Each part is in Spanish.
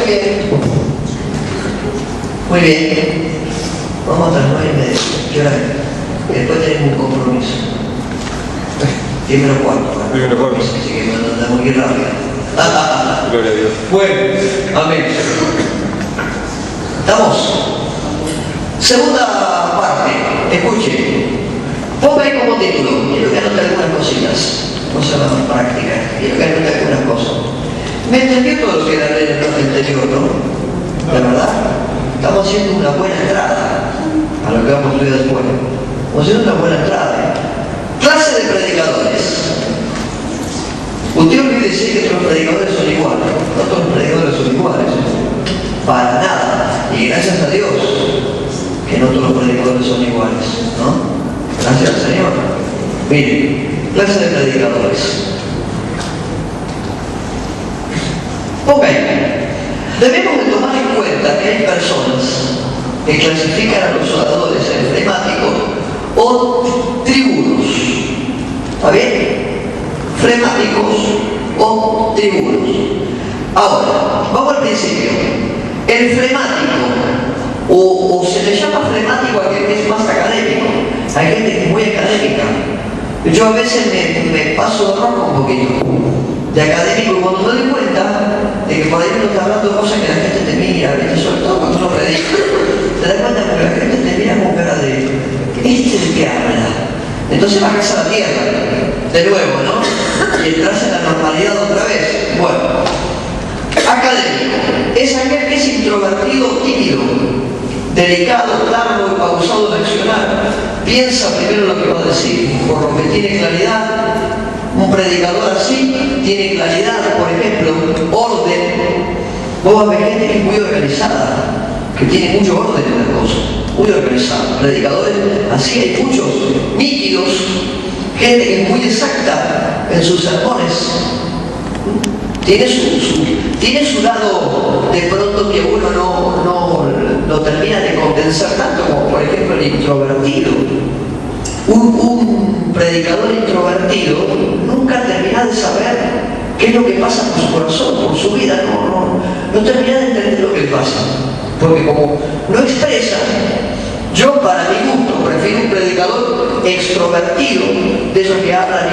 bien. Muy bien. Vamos a las 9:30. ¿Qué hora es? Después tenemos un compromiso. 10:15. Así que andamos muy rápido. Gloria a Dios. Bueno, amén. ¿Estamos? Segunda parte. Escuche. Ponga ahí como título. Quiero que anote algunas cositas. Cosas más prácticas. Quiero que anote algunas cosas. ¿Me entendió todo lo que era el bloque anterior, no? ¿De verdad? Estamos haciendo una buena entrada a lo que vamos a estudiar después. Estamos haciendo una buena entrada. Clase de predicadores. Usted olvide decir que todos los predicadores son iguales. No todos los predicadores son iguales. Para nada. Y gracias a Dios que no todos los predicadores son iguales, ¿no? Gracias al Señor. Miren, clase de predicadores. Ok. Debemos de tomar en cuenta que hay personas que clasifican a los oradores en flemáticos o tribunos. ¿Está bien? Flemáticos o tribunos. Ahora, vamos al principio. El flemático, o se le llama flemático a aquel que es más académico, a gente que es muy académica. Yo a veces me paso de rojo un poquito de académico y cuando me doy cuenta de que por ahí uno está hablando de cosas que la gente te mira, ¿viste? Sobre todo cuando uno predica, te das cuenta que la gente te mira con cara de ¿este es el que habla? Entonces bajas a la tierra, de nuevo, ¿no? Y entras en la normalidad otra vez. Bueno, académico es aquel que es introvertido, tímido, delicado, largo y pausado en accionar. Piensa primero lo que va a decir, por lo que tiene claridad. Un predicador así tiene claridad, por ejemplo, orden. Vos vas a ver gente que es muy organizada, que tiene mucho orden en las cosas, muy organizada. Predicadores así hay muchos, nítidos, gente que es muy exacta en sus sermones. Tiene su lado de pronto que uno no termina de convencer tanto, como por ejemplo el introvertido. Un predicador introvertido nunca termina de saber qué es lo que pasa por su corazón, por su vida, no termina de entender lo que le pasa, porque como no expresa. Yo, para mi gusto, prefiero un predicador extrovertido, de esos que hablan,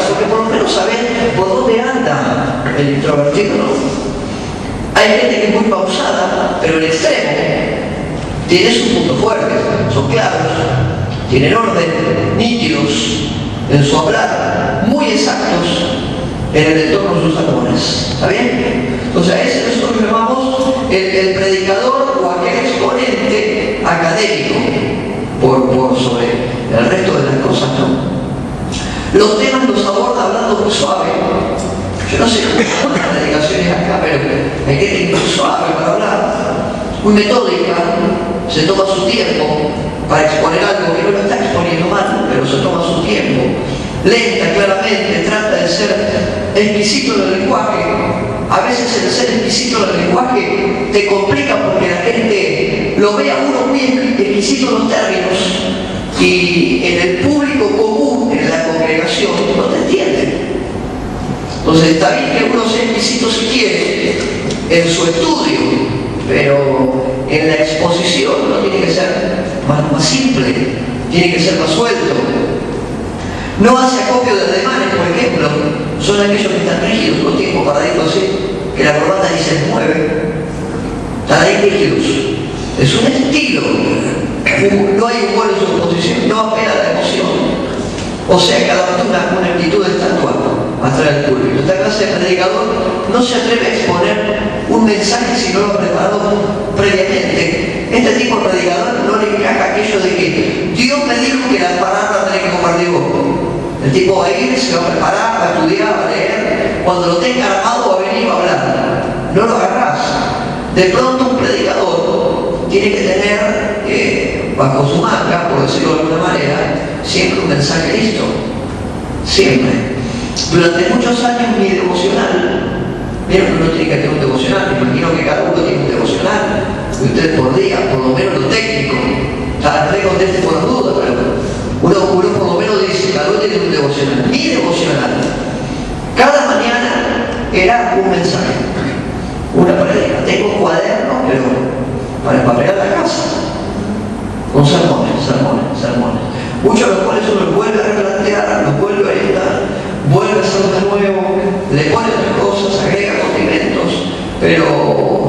porque por lo menos saben por dónde anda el introvertido, ¿no? Hay gente que es muy pausada, pero el extremo tiene sus puntos fuertes, son claros, tienen orden, nítidos en su hablar, muy exactos en el entorno de sus sermones. ¿Está bien? Entonces a ese nosotros llamamos el predicador o aquel exponente académico por sobre el resto de las cosas, ¿no? Los temas los aborda hablando muy suave. Yo no sé cómo son las predicaciones acá, pero hay gente que es muy suave para hablar, muy metódica, se toma su tiempo para exponer algo que no lo está exponiendo mal, pero se toma su tiempo. Lenta, claramente, trata de ser exquisito en el lenguaje. A veces el ser exquisito en el lenguaje te complica porque la gente lo ve a uno muy exquisito en los términos y en el público común, en la congregación, no te entiende. Entonces está bien que uno sea exquisito si quiere en su estudio, pero en la exposición no tiene que ser más simple, tiene que ser más suelto. No hace acopio de ademanes, por ejemplo, son aquellos que están rígidos, con tiempo paradito así, que la corbata ni se mueve, están ahí rígidos. Es un estilo, no hay humor en su exposición, no apela a la emoción. O sea que adopta una actitud de estatua atrás del público. Esta clase de predicador no se atreve a exponer un mensaje si no lo ha preparado previamente. Este tipo de predicador no le encaja aquello de que Dios me dijo que las palabras tenés que compartir vos. El tipo va a ir, se va a preparar, va a estudiar, va a leer. Cuando lo tenga armado va a venir a hablar. No lo agarrás. De pronto un predicador tiene que tener bajo su manga, por decirlo de alguna manera, siempre un mensaje listo. Siempre. Durante muchos años mi devocional, vieron que uno tiene que tener un devocional, me imagino que cada uno tiene un devocional, y ustedes por día, por lo menos lo técnico, cada vez conteste por las dudas, pero uno por lo menos dice, cada uno tiene un devocional. Mi devocional, cada mañana era un mensaje, una tengo cuadernos, pero para empapelar la casa. Con sermones. Muchos de los cuales uno los vuelve a replantear, los vuelve a editar, vuelve a hacerlo de nuevo, le pone otras cosas, agrega condimentos, pero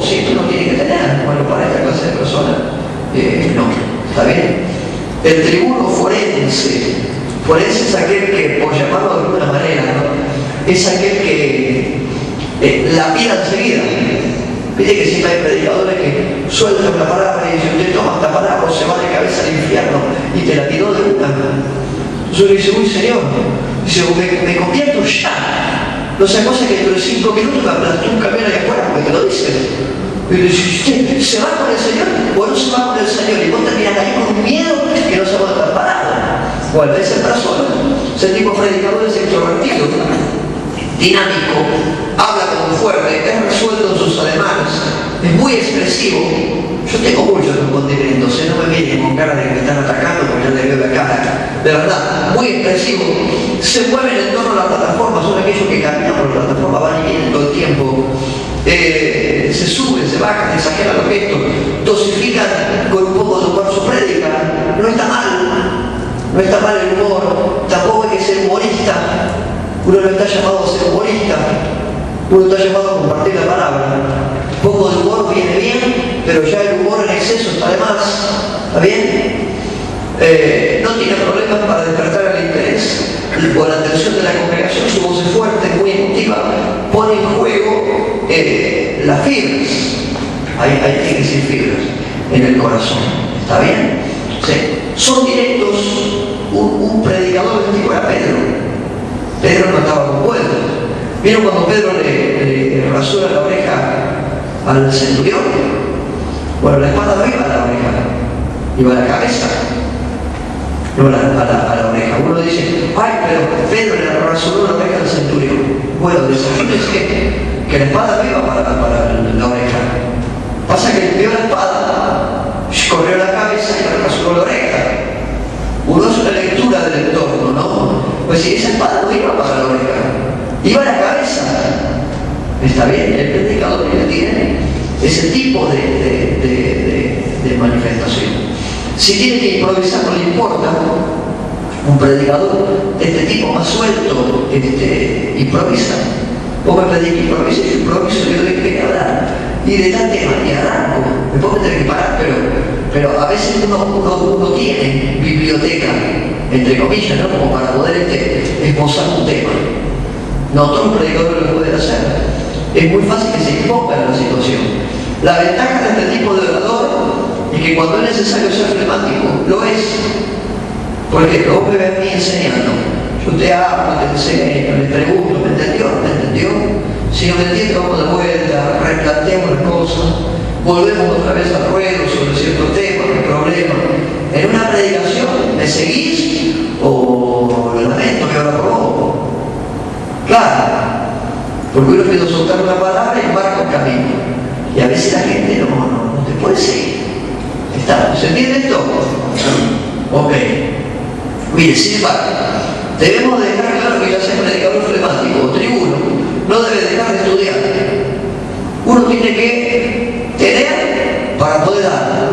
siempre uno tiene que tener. Bueno, para esta clase de personas, no, ¿está bien? El tribuno forense es aquel que, por llamarlo de alguna manera, ¿no?, es aquel que lapida enseguida. Viste que siempre hay predicadores que sueltan la palabra y dicen: usted toma esta palabra o se va de cabeza al infierno, y te la tiró de una. Entonces uno dice: uy, Señor, dice, me convierto ya. No sea cosa que dentro de 5 minutos me aplastó un camión allá afuera porque te lo dice. Y dice: ¿usted se va con el Señor o no se va con el Señor? Y vos terminás ahí con un miedo que no se va a estar parado. Bueno, esa persona, ese tipo de predicador es extrovertido, dinámico, habla como fuerte, es resuelto en sus ademanes, es muy expresivo. Yo tengo muchos condimentos, no me miren con cara de que me están atacando porque ya le veo la cara. De verdad, muy expresivo. Se mueven en torno a la plataforma, son aquellos que caminan por la plataforma, van y vienen todo el tiempo. Se suben, se bajan, exageran los gestos, dosifican con un poco de humor su prédica. No está mal el humor, tampoco hay que ser humorista. Uno no está llamado a ser humorista, uno está llamado a compartir la palabra. Un poco de humor viene bien, pero ya el humor en exceso está de más. ¿Está bien? No tiene problemas para despertar el interés o la atención de la congregación. Su voz es fuerte, muy emotiva, pone en juego las fibras. Hay que decir fibras en el corazón. ¿Está bien? Sí. Son directos. Un predicador del tipo era Pedro. Pedro no estaba con vueltas. ¿Vieron cuando Pedro le rasura la oreja al centurión? Bueno, la espada no iba a la oreja, iba a la cabeza, no a la oreja. Uno dice: ay, pero Pedro le rasuró la oreja al centurión. Bueno, desafío que la espada no iba para la oreja. Pasa que vio la espada, corrió la cabeza y le rasuró la oreja. Uno hace una lectura del entorno, ¿no? Pues si esa espada no iba para la oreja, iba a la cabeza. Está bien, el predicador ya tiene ese tipo de manifestación. Si tiene que improvisar, no le importa. Un predicador de este tipo más suelto improvisa. Vos me pedís que improvise, yo improviso, yo tengo que hablar. Y de tal tema, y arranco. Después me tengo que parar, pero a veces uno tiene biblioteca, entre comillas, ¿no?, como para poder esbozar un tema. No todos los predicadores lo pueden hacer. Es muy fácil que se imponga en la situación. La ventaja de este tipo de orador es que cuando es necesario ser flemático, lo es. Por ejemplo, vos me ves a mí enseñando. Yo te hablo, te enseño, le pregunto: ¿me entendió? ¿Me entendió? Si no me entiende, vamos de vuelta, replanteamos las cosas, volvemos otra vez al ruedo sobre ciertos temas, problemas. En una predicación, ¿me seguís? O lo lamento que ahora probó. Claro, porque uno quiere soltar una palabra y marca un camino. Y a veces la gente no te puede seguir. ¿Se entiende esto? Ok. Mire, sin embargo, debemos dejar claro que ya sea predicador flemático o tribuno, no debe dejar de estudiar. Uno tiene que tener para poder dar.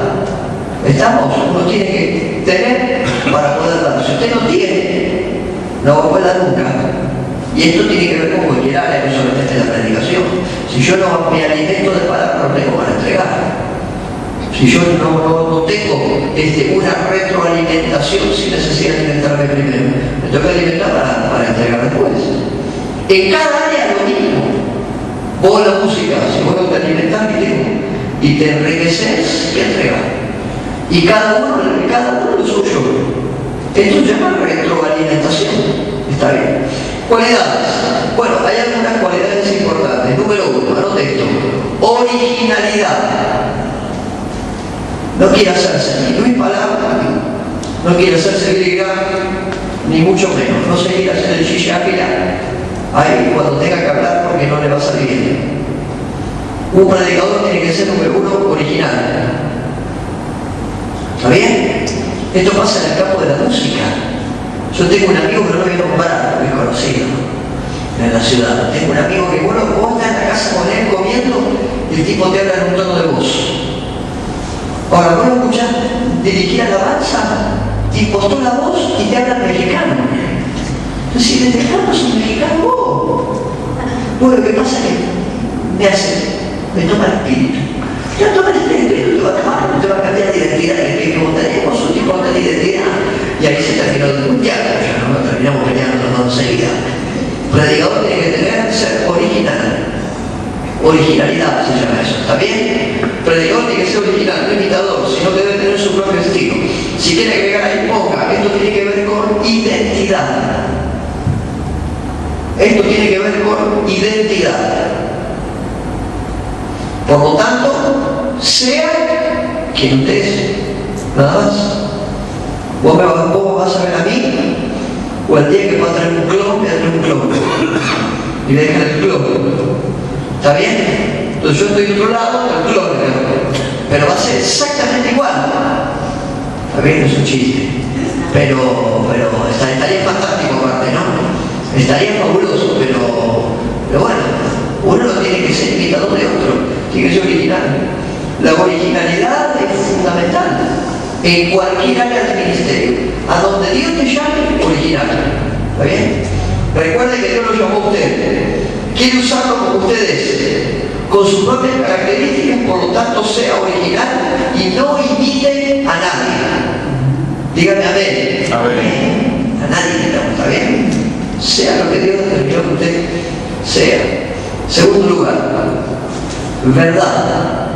¿Estamos? Uno tiene que tener para poder dar. Si usted no tiene, no va a poder dar nunca. Y esto tiene que ver con cualquier área, no solamente la predicación. Si yo no me alimento de palabras, no tengo para entregar. Si yo no tengo una retroalimentación sin necesidad de alimentarme primero, me tengo que alimentar para entregar después. En cada área lo mismo. Vos la música, si vos no te alimentás y te enriqueces, ¿qué entregar? Y cada uno lo suyo. Esto se llama retroalimentación. Está bien. Cualidades. Bueno, hay algunas cualidades importantes. Número 1, anote esto: originalidad. No quiere hacerse ni Luis Palabra, no quiere hacerse griega, ni mucho menos. No se quiere hacer el chichapila ahí cuando tenga que hablar porque no le va a salir bien. Un predicador tiene que ser, número 1, original. ¿Está bien? Esto pasa en el campo de la música. Yo tengo un amigo que no lo voy a nombrar, muy conocido en la ciudad. Tengo un amigo que, vos estás en la casa con él comiendo y el tipo te habla en un tono de voz. Ahora, vos lo escuchás dirigir alabanza, impostó la voz y te habla en mexicano. Entonces, si el mexicano es un mexicano, vos lo que pasa es que me toma el espíritu. Ya toma el espíritu, te va a tomar, te va a cambiar de identidad, que montaríamos un tipo de identidad. Y ahí se terminó el mundial, ya no terminamos peleando enseguida. Predicador tiene que ser original. Originalidad se llama eso, ¿está bien? Predicador tiene que ser original, no imitador, sino que debe tener su propio estilo. Si tiene que llegar ahí, ponga. Esto tiene que ver con identidad. Esto tiene que ver con identidad. Por lo tanto, sea quien usted es, nada más. Vos vas a ver a mí, o el día que va a traer un clon, me va a traer un clon. Y me dejan el clon. ¿Está bien? Entonces yo estoy de otro lado, el clon. Pero va a ser exactamente igual. Está bien, es un chiste. Pero estaría fantástico aparte, ¿no? Estaría fabuloso, pero bueno, uno no tiene que ser imitador de otro. Tiene que ser original. La originalidad es fundamental en cualquier área del ministerio. A donde Dios te llame, original. ¿Está bien? Recuerde que Dios lo llamó a usted. Quiere usarlo como usted es, con sus propias características, por lo tanto sea original y no imite a nadie. Dígame amén. Amén. A nadie imitamos, ¿está bien? Sea lo que Dios determinó que usted sea. Segundo lugar, verdad.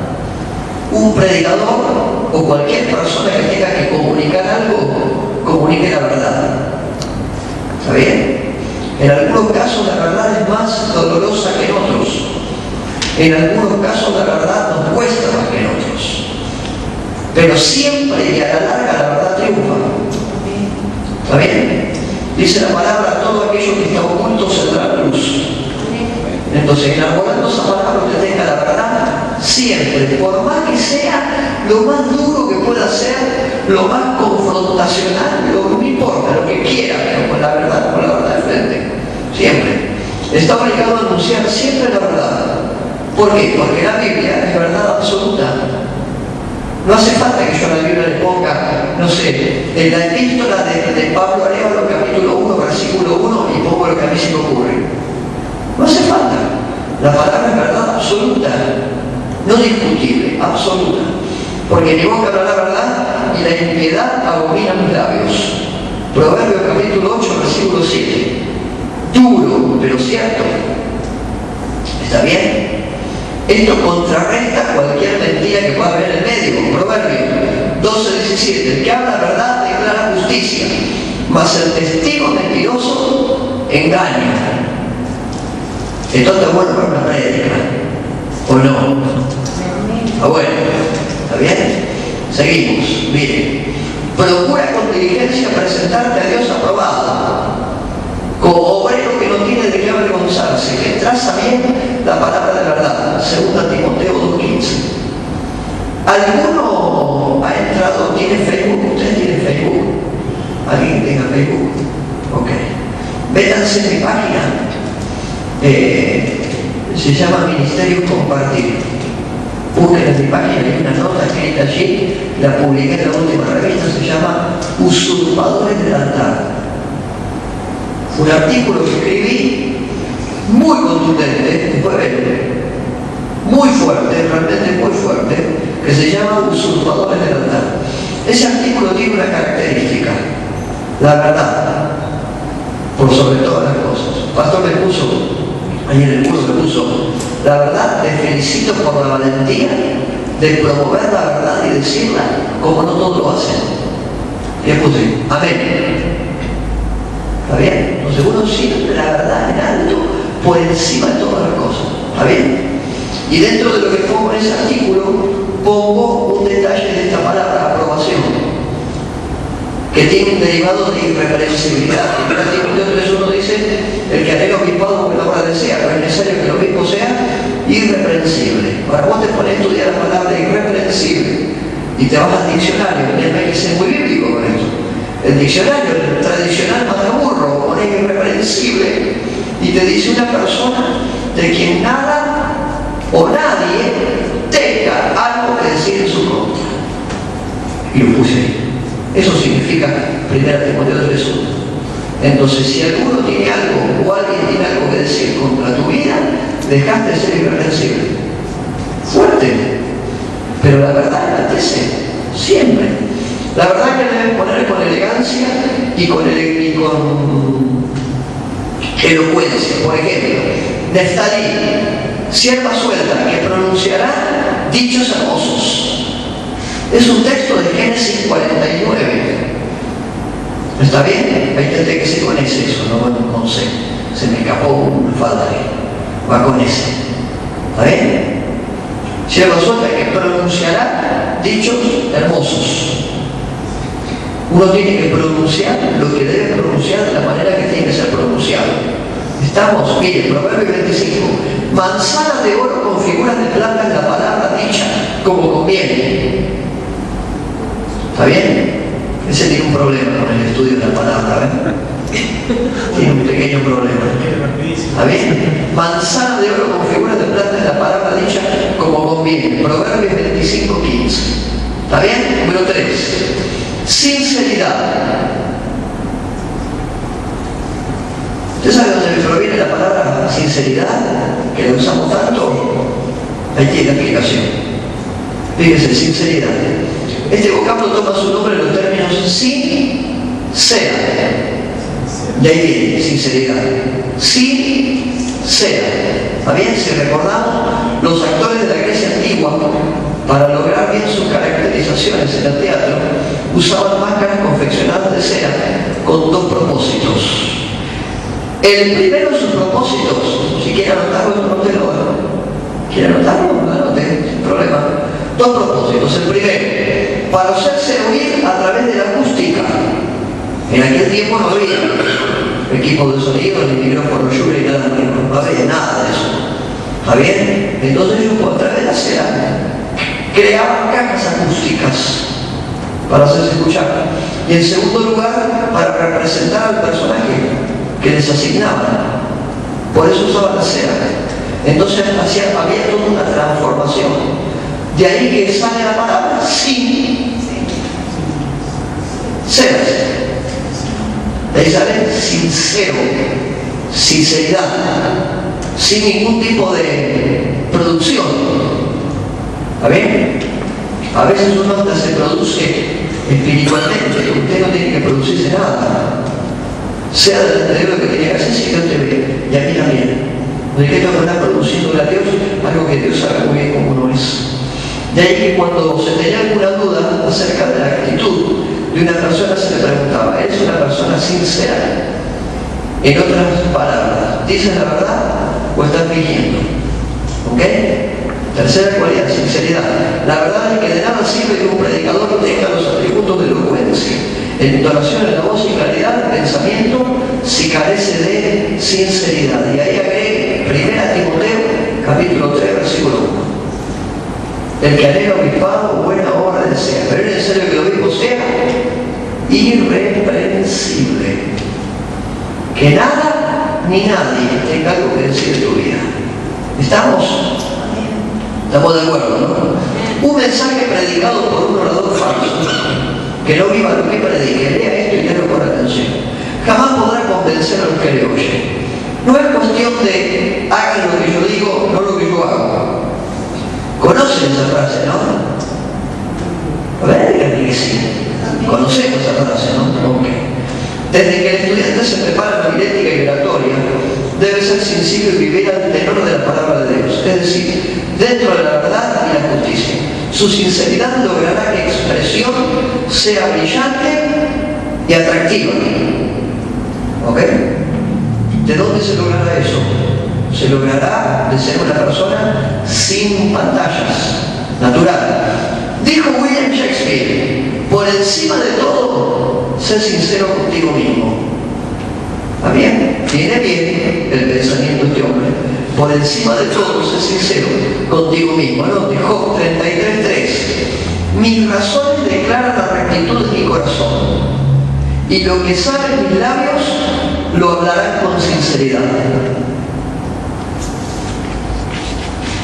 Un predicador o cualquier persona que tenga que comunicar algo, comunique la verdad. ¿Está bien? En algunos casos la verdad es más dolorosa que en otros. En algunos casos la verdad nos cuesta más que en otros. Pero siempre y a la larga la verdad triunfa. ¿Está bien? Dice la palabra, todo aquello que está oculto saldrá a la luz. Entonces, enarbolando esa palabra, usted tenga la verdad siempre, por más que sea lo más duro que pueda ser, lo más confrontacional, no importa, lo que quiera, pero con la verdad de frente. Siempre. Está obligado a anunciar siempre la verdad. ¿Por qué? Porque la Biblia es verdad absoluta. No hace falta que yo a la Biblia le ponga, no sé, en la epístola de Pablo Arévalo, capítulo 1, versículo 1, y pongo lo que a mí se me ocurre. No hace falta. La palabra es verdad absoluta, no discutible, absoluta. Porque mi boca habla la verdad y la impiedad abomina mis labios. Proverbios capítulo 8, versículo 7. Duro, pero cierto. ¿Está bien? Esto contrarresta cualquier mentira que pueda haber en el medio. Proverbios 12:17. El que habla verdad declara justicia, mas el testigo mentiroso engaña. Esto está bueno para una prédica, ¿o no? Ah, bueno, ¿está bien? Seguimos, miren. Procura con diligencia presentarte a Dios aprobado, como obrero que no tiene de qué avergonzarse, que traza bien la palabra de verdad. 2 Timoteo 2:15. ¿Alguno ha entrado, tiene Facebook? ¿Usted tiene Facebook? ¿Alguien tenga Facebook? Ok. Vétanse en mi página. Se llama Ministerio Compartir. Busquen en mi página, hay una nota escrita allí, la publiqué en la última revista, se llama Usurpadores del Altar. Fue un artículo que escribí muy contundente, después muy fuerte, realmente muy fuerte, que se llama Usurpadores del Altar. Ese artículo tiene una característica, la verdad, por sobre todas las cosas. El pastor me puso, ahí en el curso me puso, la verdad, te felicito por la valentía de promover la verdad y decirla como no todos lo hacen. Y le puse, amén. ¿Está bien? Entonces uno siempre la verdad en alto, por encima de todas las cosas. ¿Está bien? Y dentro de lo que pongo en ese artículo, pongo un detalle de esta palabra, aprobación, que tiene un derivado de irreversibilidad. En el Timoteo 3:1 dice, el que anhela obispado porque la obra desea, pero es necesario que el obispo sea irreprensible. Ahora vos te pones a estudiar la palabra irreprensible y te vas al diccionario, y hay que ser muy bíblico con esto. El diccionario, el tradicional mataburro, pone irreprensible y te dice una persona de quien nada o nadie 1 Timoteo 3:1. Entonces, si alguno tiene algo o alguien tiene algo que decir contra tu vida, dejaste de ser irreprensible. Fuerte, pero la verdad enaltece, siempre. La verdad que debes poner con elegancia y con elocuencia. Por ejemplo, Neftalí, sierva suelta, que pronunciará dichos hermosos. Es un texto de Génesis 49. ¿Está bien? Ahí tendré que ser con ese, eso, no sé. Se me escapó una falda ahí. Va con ese. ¿Está bien? Sierva suelta que pronunciará dichos hermosos. Uno tiene que pronunciar lo que debe pronunciar de la manera que tiene que ser pronunciado. Estamos, mire, Proverbio 25. Manzana de oro con figuras de plata en la palabra dicha como conviene. ¿Está bien? Ese tiene un problema con el estudio de la palabra, ¿ven? Tiene un pequeño problema. ¿Está bien? Manzana de oro con figuras de plata en la palabra dicha como conviene. Proverbios 25:15. ¿Está bien? Número 3. Sinceridad. ¿Usted sabe dónde proviene la palabra sinceridad? Que la usamos tanto. Ahí tiene la explicación. Fíjese, sinceridad. Este vocablo toma su nombre en los términos sincera. De ahí viene sinceridad. Sincera. ¿Está bien? Si recordamos, los actores de la Grecia antigua, para lograr bien sus caracterizaciones en el teatro, usaban máscaras confeccionadas de cera con dos propósitos. El primero de sus propósitos, si quiere anotarlo, anótelo. ¿Quiere anotarlo? Anote, sin problema. Dos propósitos. El primero, para hacerse oír a través de la acústica. En aquel tiempo no había equipos de sonido, ni micrófonos Shure, ni nada, no había nada de eso. ¿Está bien? Entonces ellos, a través de la cera, creaban cajas acústicas para hacerse escuchar. Y en segundo lugar, para representar al personaje que les asignaban. Por eso usaban la cera. Entonces había toda una transformación. De ahí que sale la palabra sin cera. De ahí sale sincero, sinceridad, sin ningún tipo de producción. ¿Está bien? A veces uno hasta se produce espiritualmente, usted no tiene que producirse nada. Sea delante de lo que tiene que hacer, si Dios te ve, y a mí también. No hay que estar produciendo a Dios algo que Dios sabe muy bien cómo no es. De ahí que cuando se tenía alguna duda acerca de la actitud de una persona, se le preguntaba, ¿eres una persona sincera? En otras palabras, ¿dices la verdad o estás fingiendo? ¿Ok? Tercera cualidad, sinceridad. La verdad es que de nada sirve que un predicador tenga los atributos de elocuencia, entonación en la voz y claridad de pensamiento, si carece de sinceridad. Y ahí agregue 1 Timoteo, capítulo 3, versículo 1. El que anhela obispado, buena obra desea, pero es necesario que el obispo sea irreprensible. Que nada ni nadie tenga algo que decir de tu vida. ¿Estamos? Estamos de acuerdo, ¿no? Un mensaje predicado por un orador falso, que no viva lo que predique, lea esto y léelo con atención. Jamás podrá convencer a los que le oyen. No es cuestión de hagan lo que yo digo, no lo que yo hago. ¿Conocen esa frase, no? A ver, díganme que sí. Conocemos esa frase, ¿no? Ok. Desde que el estudiante se prepara la homilética y oratoria, debe ser sensible y vivir al tenor de la palabra de Dios, es decir, dentro de la verdad y la justicia. Su sinceridad logrará que expresión sea brillante y atractiva. ¿Ok? ¿De dónde se logrará eso? Se logrará de ser una persona sin pantallas, natural. Dijo William Shakespeare, por encima de todo, sé sincero contigo mismo. ¿Está bien? Tiene bien el pensamiento de este hombre. Por encima de todo, sé sincero contigo mismo. ¿No? De Job 33:3. Mis razones declaran la rectitud de mi corazón, y lo que sale de mis labios lo hablarán con sinceridad.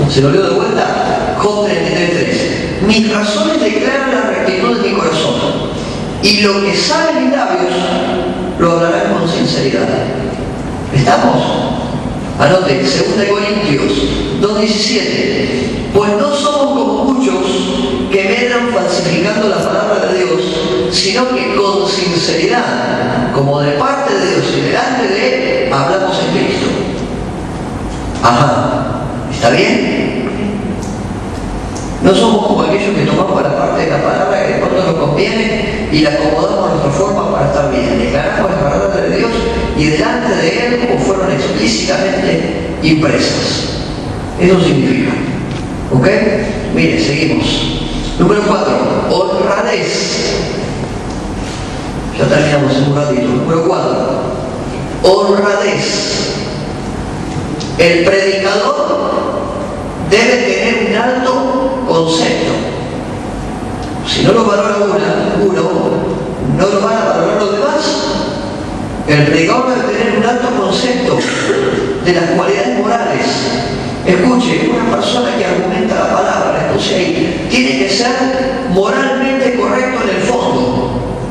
¿Se lo leo de vuelta? Job 33:3. Mis razones declaran la rectitud de mi corazón, y lo que sale de mis labios lo hablarán con sinceridad. ¿Estamos? Anote, 2 Corintios 2:17. Pues no somos como muchos que medran falsificando la palabra de Dios, sino que con sinceridad, como de parte de Dios y delante de Él, hablamos en Cristo. Ajá, ¿está bien? No somos como aquellos que tomamos la parte de la palabra que de pronto nos conviene y la acomodamos a nuestra forma para estar bien. Declaramos la palabra de Dios y delante de Él como fueron explícitamente impresas. Eso significa. ¿Ok? Mire, seguimos. Número 4. Honradez. Ya terminamos en un ratito. Número 4. Honradez. El predicador debe tener un alto concepto. Si no lo valora uno, no lo van a valorar los demás. El predicador debe tener un alto concepto de las cualidades morales. Escuche, una persona que argumenta la palabra, escuche ahí, tiene que ser moralmente correcto en el fondo.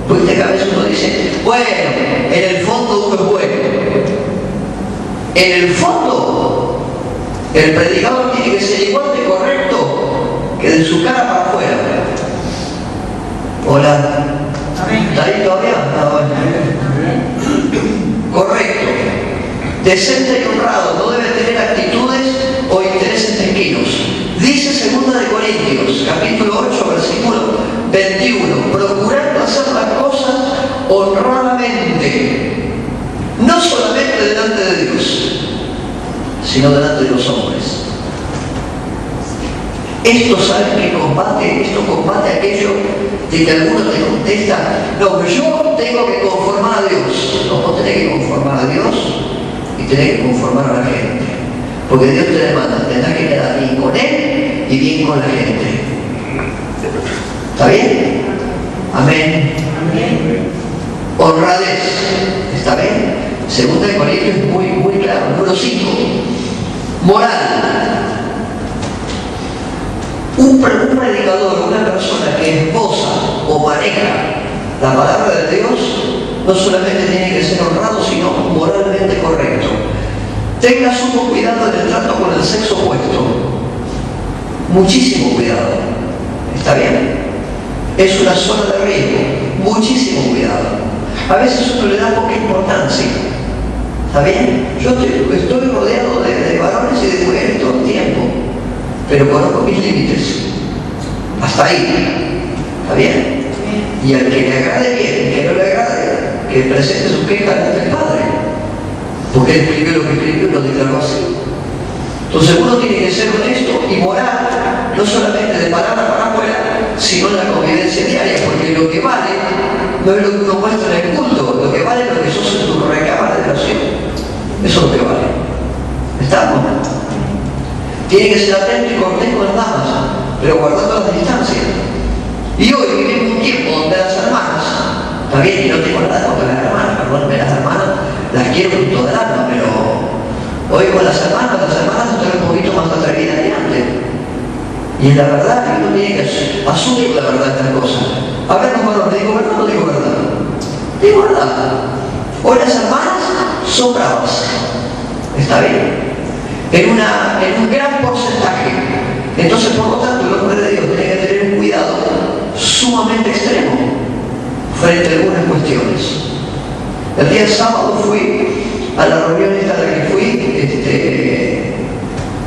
Porque a veces uno dice, bueno, en el fondo uno es bueno. En el fondo, el predicador tiene que ser igual de correcto que de su cara para afuera. Hola. ¿Está ahí todavía? Ah, bueno. Correcto. Decente y honrado, no debe tener actitudes o intereses mezquinos. Dice 2 Corintios, capítulo 8, versículo 21, procurando hacer las cosas honradamente, no solamente delante de Dios, sino delante de los hombres. Esto, ¿saben qué combate? Esto combate aquello de que algunos te contestan, no, pero yo tengo que conformar a Dios. No, vos tenés que conformar a Dios y tenés que conformar a la gente. Porque Dios te demanda, tendrás que quedar bien con Él y bien con la gente. ¿Está bien? Amén. Amén. Honradez. ¿Está bien? 2 Corintios es muy claro. Número 5. Moral. Un predicador, una persona que esposa o maneja la palabra de Dios, no solamente tiene que ser honrado, sino moralmente correcto. Tenga sumo cuidado en el trato con el sexo opuesto. Muchísimo cuidado. ¿Está bien? Es una zona de riesgo. Muchísimo cuidado. A veces uno le da poca importancia. ¿Está bien? Yo estoy rodeado de varones y de mujeres todo el tiempo, pero conozco mis límites. Hasta ahí. ¿Está bien? Y al que le agrade bien, que no le agrade, que presente sus quejas ante el Padre. Porque Él escribió lo que escribió y lo declaró así. Entonces uno tiene que ser honesto y moral, no solamente de palabra para afuera, sino en la convivencia diaria, porque lo que vale no es lo que uno muestra en el culto, lo que vale es lo que sos en tu recámara de oración. Eso es lo que vale. ¿Estamos? Tiene que ser atento y cortés con las damas, pero guardando las distancias. Y hoy vivimos un tiempo donde las hermanas, está bien, y no tengo nada contra las hermanas, perdónenme, las hermanas las quiero con toda el alma, pero hoy con las hermanas están un poquito más atrevidas que antes. Y es la verdad que uno tiene que asumir la verdad de las cosas. A ver, hermano, ¿le digo verdad o no digo verdad? Digo verdad. Hoy las hermanas son bravas. Está bien. En un gran porcentaje. Entonces, por lo tanto, el hombre de Dios tiene que tener un cuidado sumamente extremo frente a algunas cuestiones. El día sábado fui a la reunión esta a la que fui,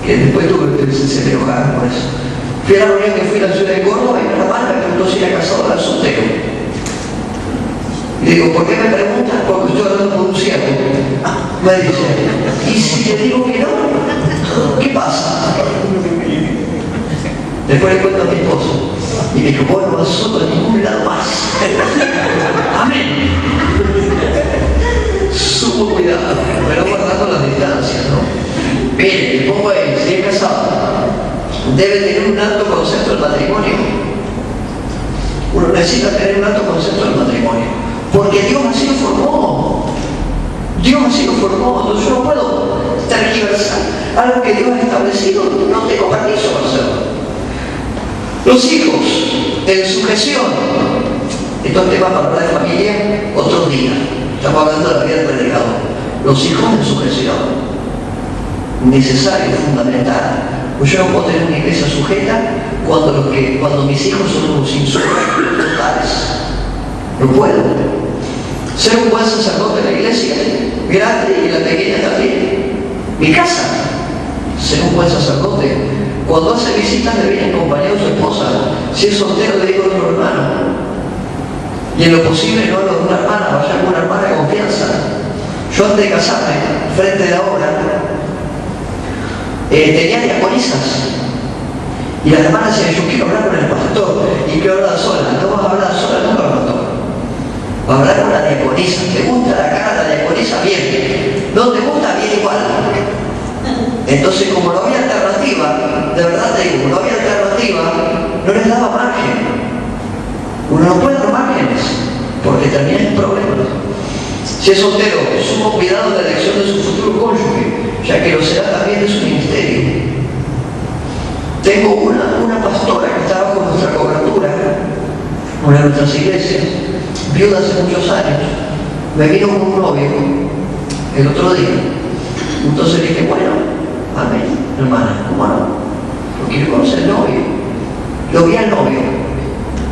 que después se me enojaron por eso. Fui a la reunión que fui en la ciudad de Córdoba y mi hermana me preguntó si era casado o era soltero. Y le digo, ¿por qué me preguntas? Porque estoy hablando con un siervo. Me dice, ¿y si te digo que no? ¿Qué pasa? Después le cuento a mi esposo. Y me dijo, vos no vas solo a ningún lado más. Amén. Sumo cuidado, pero guardando las distancias, ¿no? Miren, le pongo ahí, si es casado, debe tener un alto concepto del matrimonio. Uno necesita tener un alto concepto del matrimonio. Porque Dios así lo formó. Dios así lo formó. Entonces yo no puedo tergiversar algo que Dios ha establecido. No tengo permiso para hacerlo. Los hijos, en sujeción, Esto es tema para hablar de familia otro día. Estamos hablando de la vida del predicador. Los hijos en sujeción. Necesario, fundamental. Pues yo no puedo tener una iglesia sujeta cuando mis hijos son unos insurrectos totales. No puedo. Ser un buen sacerdote en la iglesia, grande y la pequeña también. Mi casa. Ser un buen sacerdote. Cuando hace visitas le viene acompañado de su esposa. Si es soltero le digo a otro hermano. Y en lo posible no hablo de una hermana, vaya con una hermana de confianza. Yo antes de casarme, frente de la obra, tenía diaconisas. Y las hermanas decían, yo quiero hablar con el pastor y quiero hablar sola. No vas a hablar sola nunca, pastor. Vas a hablar con la diaconisa. ¿Te gusta la cara de la diaconisa? Bien. ¿No te gusta? Bien igual. Entonces, como no había alternativa, de verdad te digo, no había alternativa, no les daba margen. Uno no puede dar márgenes, porque termina en problemas. Si es soltero, sumo cuidado de la elección de su futuro cónyuge, ya que lo será también de su ministerio. Tengo una pastora que está bajo nuestra cobertura, una de nuestras iglesias, viuda hace muchos años, me vino con un novio el otro día. Entonces dije, bueno, amén, hermana, ¿cómo no? Lo quiero conocer el novio. Lo vi al novio,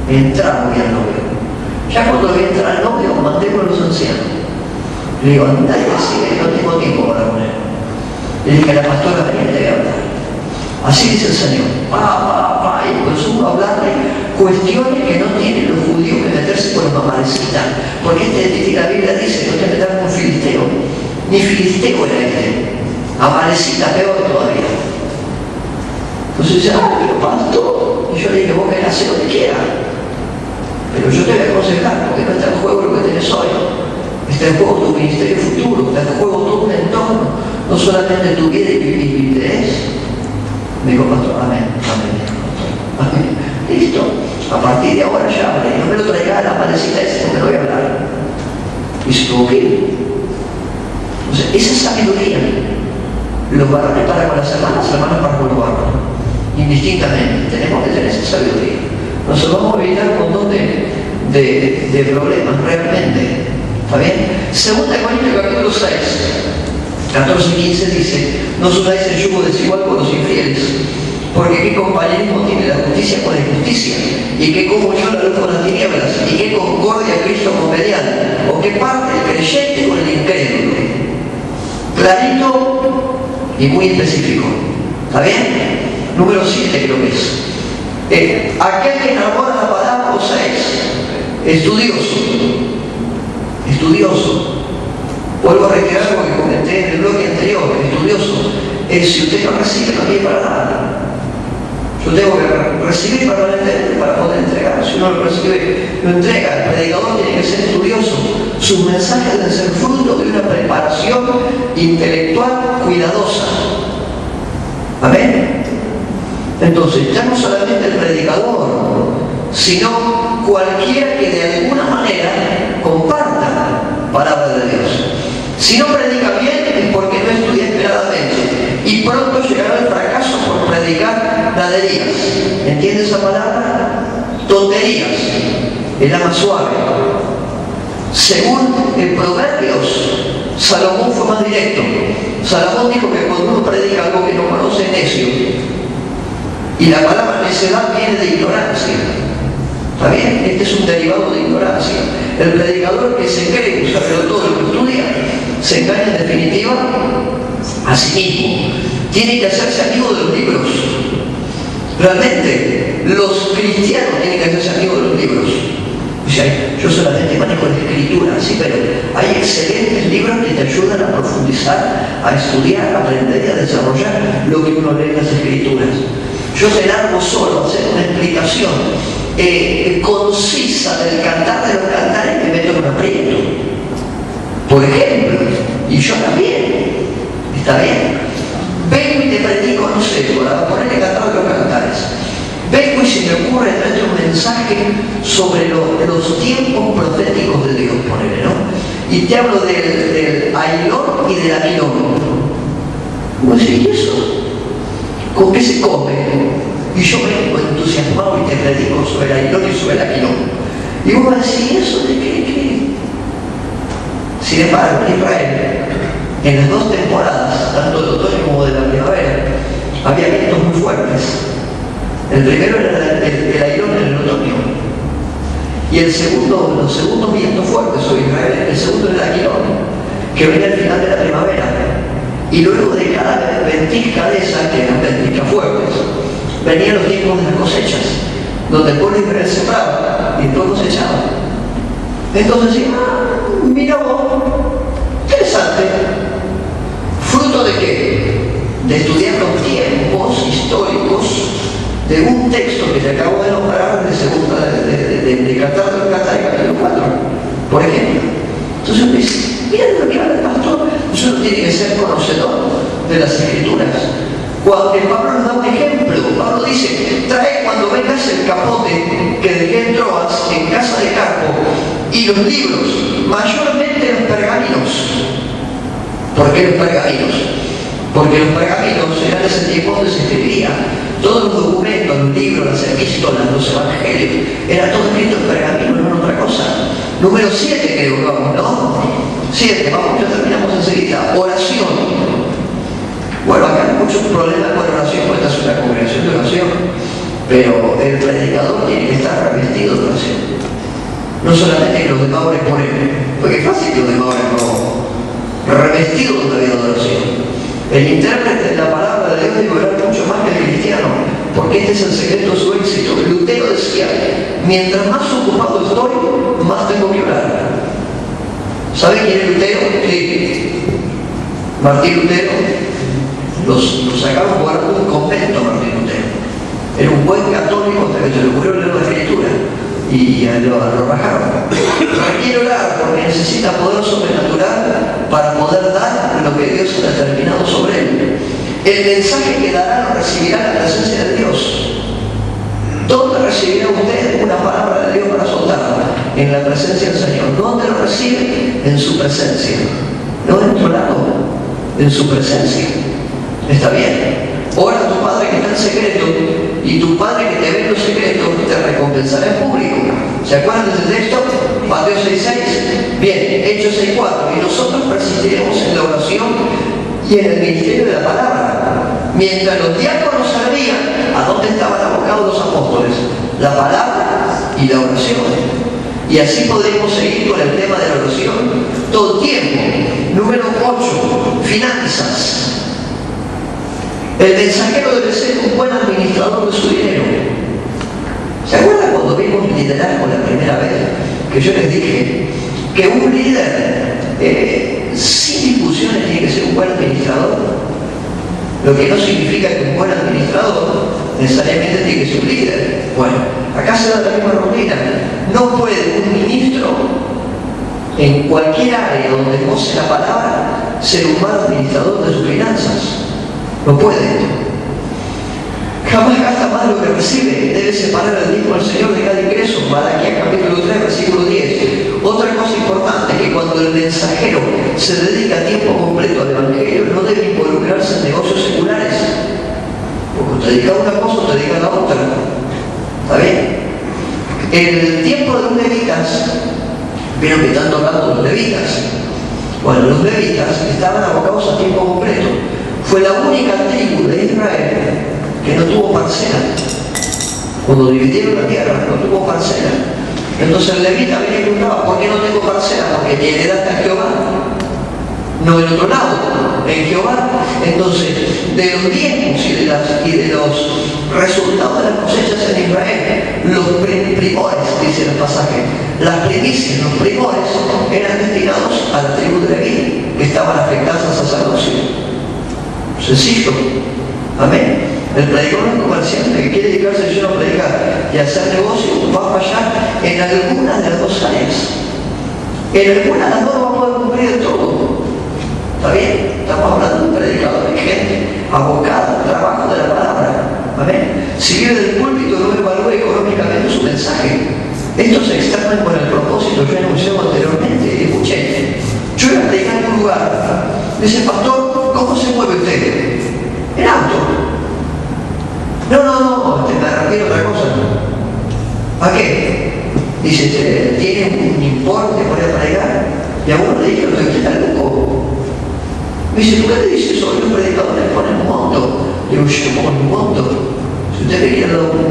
entramos y al novio. Ya cuando vi entrar al novio, mandé con los ancianos. Le digo, anda y decirle que no tengo tiempo para poner. Le dije a la pastora, venía, te voy a hablar. Así dice el Señor. Y comenzó uno a hablarle cuestiones que no tienen los judíos que meterse con los amalecitas. Porque la Biblia dice que no te metas con filisteo. Ni filisteo era este. Amalecita, peor todavía. Entonces ya, pero pastor. Y yo le dije, vos querés hacer lo que quieras. Pero yo te voy a aconsejar, porque no está en juego lo que tenés hoy. Está en juego tu ministerio futuro, está en juego todo un entorno, no solamente tu vida y mi interés. Me dijo, pastor, amén, amén. Listo, a partir de ahora ya hablé, no me lo traiga a la parecita ese, no me lo voy a hablar. Y se tuvo que ir. Entonces, esa sabiduría, los varones para con las hermanas para con los varones. Indistintamente, tenemos que tener esa sabiduría. Nos vamos a evitar un montón de problemas, realmente. ¿Está bien? Segunda Corintios capítulo 6, 14 y 15 dice, no os unáis el yugo desigual con los infieles, porque qué compañerismo tiene la justicia con la injusticia, y qué comunión la luz con las tinieblas, y qué concordia Cristo con Belial, o qué parte el creyente con el incrédulo. Clarito y muy específico. ¿Está bien? Número 7 creo que es. Aquel que enamora la palabra, o sea, es estudioso. Vuelvo a reiterar lo que comenté en el bloque anterior, estudioso. Si usted no recibe, no tiene para nada. Yo tengo que recibir para poder entregar. Si uno lo recibe, lo entrega. El predicador tiene que ser estudioso. Sus mensajes deben ser fruto de una preparación intelectual cuidadosa. ¿Amén? Entonces, ya no solamente el predicador, sino cualquiera que de alguna manera comparta palabra de Dios. Si no predica bien es porque no estudia esperadamente y pronto llegará el fracaso por predicar naderías. ¿Entiende esa palabra? Tonterías, es la más suave. Según el Proverbios, Salomón fue más directo. Salomón dijo que cuando uno predica algo que no conoce es necio. Y la palabra necedad viene de ignorancia. ¿Está bien? Este es un derivado de ignorancia. El predicador que se cree que sabe todo lo que estudia, se engaña en definitiva a sí mismo. Tiene que hacerse amigo de los libros. Realmente, los cristianos tienen que hacerse amigos de los libros. O sea, yo solamente manejo la escritura, sí, pero hay excelentes libros que te ayudan a profundizar, a estudiar, a aprender y a desarrollar lo que uno lee en las escrituras. Yo te largo solo a hacer una explicación concisa del cantar de los cantares, me meto en un aprieto. Por ejemplo, y yo también, ¿está bien? Vengo y te predico, no sé, para poner el cantar de los cantares. Vengo y se me ocurre traer un mensaje sobre los tiempos proféticos de Dios, ponele, ¿no? Y te hablo del Ailón y del Aquilón. ¿Cómo decís eso? ¿Con qué se come? Y yo vengo entusiasmado y te predico sobre el Ailón y sobre el Aquilón. Y vos decís, ¿eso de qué? Sin embargo, en Israel, en las 2 temporadas, tanto del otoño como de la primavera, había vientos muy fuertes. El primero era el airón en el otoño. Y los segundos vientos fuertes sobre Israel, el segundo era el aquilón, que venía al final de la primavera. Y luego de cada ventisca de esas, que eran ventiscas fuertes, venían los tiempos de las cosechas, donde el pueblo de Israel sembraba y después cosechaba. Entonces, mira vos, interesante. ¿Fruto de qué? De estudiar los tiempos históricos de un texto que te acabo de nombrar de Cantar capítulo 4, por ejemplo. Entonces uno dice, mira de lo que habla el pastor, uno tiene que ser conocedor de las Escrituras. Cuando Pablo nos da un ejemplo, Pablo dice, trae cuando vengas el capote que dejé en Troas, en casa de Carpo, y los libros, mayormente los pergaminos. ¿Por qué los pergaminos? Porque los pergaminos eran ese tiempo donde se escribía. Todos los documentos, los libros, las epístolas, los evangelios, era todo escrito en pergamino, no en otra cosa. Número 7 creo que vamos, ¿no? 7, vamos, ya terminamos enseguida. Oración. Bueno, acá hay muchos problemas con la oración, porque esta es una congregación de oración, pero el predicador tiene que estar revestido de oración. No solamente que los demás oren por él, porque es fácil que los demás oren por vos. Revestido de una vida de oración. El intérprete de la palabra de Dios debe orar mucho más que el cristiano, porque este es el secreto de su éxito. Lutero decía, mientras más ocupado estoy, más tengo que orar. ¿Sabe quién es Lutero? Sí. Martín Lutero. Los sacaron guardando un convento, Martín Lutero. Era un buen católico hasta que se le ocurrió leer la Escritura y lo rajaron. Requiere orar porque necesita poder sobrenatural para poder dar lo que Dios ha determinado sobre él. El mensaje que dará lo recibirá en la presencia de Dios. ¿Dónde recibirá usted una palabra de Dios para soltarla? En la presencia del Señor. ¿Dónde lo recibe? En su presencia. No en otro lado, en su presencia. ¿Está bien? Ora a tu Padre que está en secreto, y tu Padre que te ve en los secretos te recompensará en público. ¿Se acuerdan de ese texto? Mateo 6:6. Bien, Hechos 6:4. Y nosotros persistiremos en la oración y en el ministerio de la palabra. Mientras los diáconos servían, ¿a dónde estaban abocados los apóstoles? La palabra y la oración. Y así podremos seguir con el tema de la oración todo el tiempo. Número 8. Finanzas. El mensajero debe ser un buen administrador de su dinero. ¿Se acuerdan cuando vimos liderazgo la primera vez? Que yo les dije que un líder sin discusiones tiene que ser un buen administrador. Lo que no significa que un buen administrador necesariamente tiene que ser un líder. Bueno, acá se da la misma rutina. No puede un ministro en cualquier área donde goce la palabra ser un mal administrador de sus finanzas. No puede. Jamás gasta más de lo que recibe. Debe separar el diezmo al Señor de cada ingreso. Malaquías capítulo 3, versículo 10. Otra cosa importante es que cuando el mensajero se dedica a tiempo completo al Evangelio, no debe involucrarse en negocios seculares. Porque te dedica a una cosa o te dedica a la otra. ¿Está bien? En el tiempo de los levitas, vieron que están hablando de los levitas. Bueno, los levitas estaban abocados a tiempo completo. Fue la única tribu de Israel que no tuvo parcela. Cuando dividieron la tierra, no tuvo parcela. Entonces el levita venía y preguntaba, ¿por qué no tengo parcela? Porque mi heredad está en Jehová. No en otro lado, en Jehová. Entonces, de los diezmos y de los resultados de las cosechas en Israel, los primores, dice el pasaje, las primicias, los primores, eran destinados a la tribu de Leví, que estaban afectadas al sacerdocio. Sencillo. Amén. El predicador no es comerciante que quiere dedicarse solo a predicar y a hacer negocio, va a fallar en alguna de las dos áreas. En alguna de las dos va a poder cumplir todo. ¿Está bien? Estamos hablando de un predicador de gente abocada al trabajo de la palabra. Amén. Si vive del púlpito, no evalúa económicamente su mensaje. Esto se externa con el propósito que he anunciado anteriormente. Escuchen, yo iba a predicar en un lugar. Dice, pastor, ¿cómo se mueve usted? En auto. No, me refiero a otra cosa. ¿A qué? Dice, ¿tiene un importe para ir a predicar? Y a uno le dijeron, usted está loco. Me dice, ¿por qué te dice eso? Los predicadores ponen un monto. Le digo, yo pongo un monto. Si usted me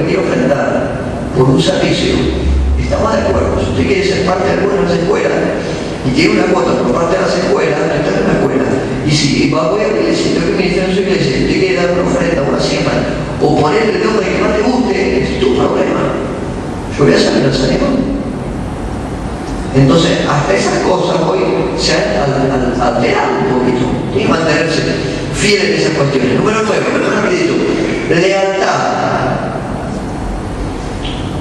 quiere ofrendar por un servicio, estamos de acuerdo. Si usted quiere ser parte de alguna de las escuelas y tiene una cuota por parte de las escuelas, usted está en una escuela. Y si voy a la iglesia, tengo que ministrar en su iglesia, si usted quiere dar una ofrenda, una siembra, o ponerle el nombre que más te guste, es tu problema. Yo voy a saber los ánimos. Entonces, hasta esas cosas hoy se han alterado un poquito. Tiene que mantenerse fiel en esas cuestiones. Número 9, rapidito. Lealtad.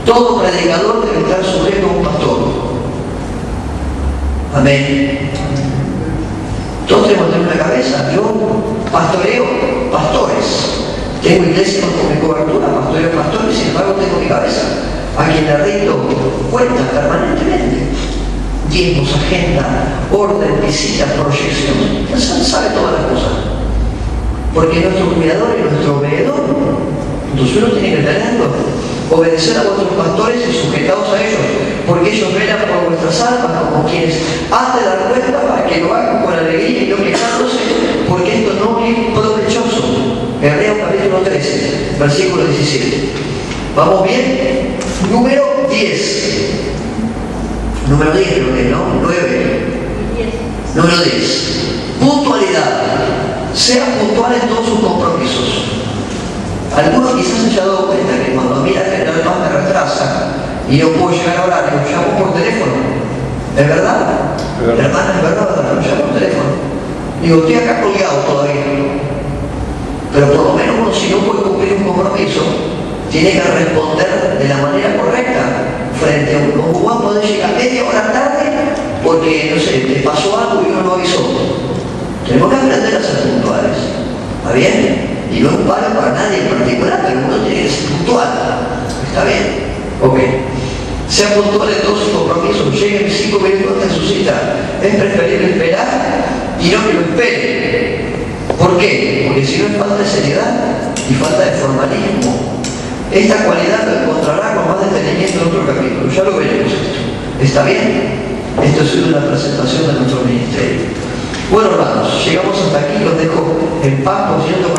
Todo predicador debe estar sujeto a un pastor. Amén. Todos tenemos que tener una cabeza. Yo pastoreo pastores. Tengo iglesia con mi cobertura, pastoreo pastores, sin embargo tengo mi cabeza, a quien le rindo cuentas permanentemente. Diezmos, agenda, orden, visita, proyección. Él sabe todas las cosas. Porque es nuestro cuidador y nuestro veedor. Entonces uno tiene que tenerlo. Obedecer a vuestros pastores y sujetados a ellos, porque ellos velan por vuestras almas como quienes han de dar cuenta para que lo hagan con alegría y no quejándose, porque esto no es provechoso. Hebreos capítulo 13, versículo 17. ¿Vamos bien? Número 10. Número 10 creo que, ¿no? 9. Número 10. Puntualidad. Sean puntuales en todos sus compromisos. Algunos quizás se hayan dado cuenta que cuando mira que el hermano me retrasa y no puedo llegar a horario, llamo por teléfono. ¿Es verdad? Hermana, es verdad, lo llamo por teléfono. Digo, estoy acá colgado todavía. Pero por lo menos uno, si no puede cumplir un compromiso, tiene que responder de la manera correcta frente a uno. Juan puede llegar media hora tarde porque, no sé, te pasó algo y uno no avisó. Tenemos que aprender a ser puntuales. ¿Está bien? Y no es un palo para nadie en particular, pero uno tiene que ser puntual. ¿Está bien? Ok. Sea puntual en todos sus compromisos. Lleguen 5 minutos antes de su cita. Es preferible esperar y no que lo espere. ¿Por qué? Porque si no es falta de seriedad y falta de formalismo. Esta cualidad lo encontrará con más detenimiento en otro capítulo. Ya lo veremos esto. ¿Está bien? Esto ha sido una presentación de nuestro ministerio. Bueno, hermanos, llegamos hasta aquí. Los dejo en paz, por si no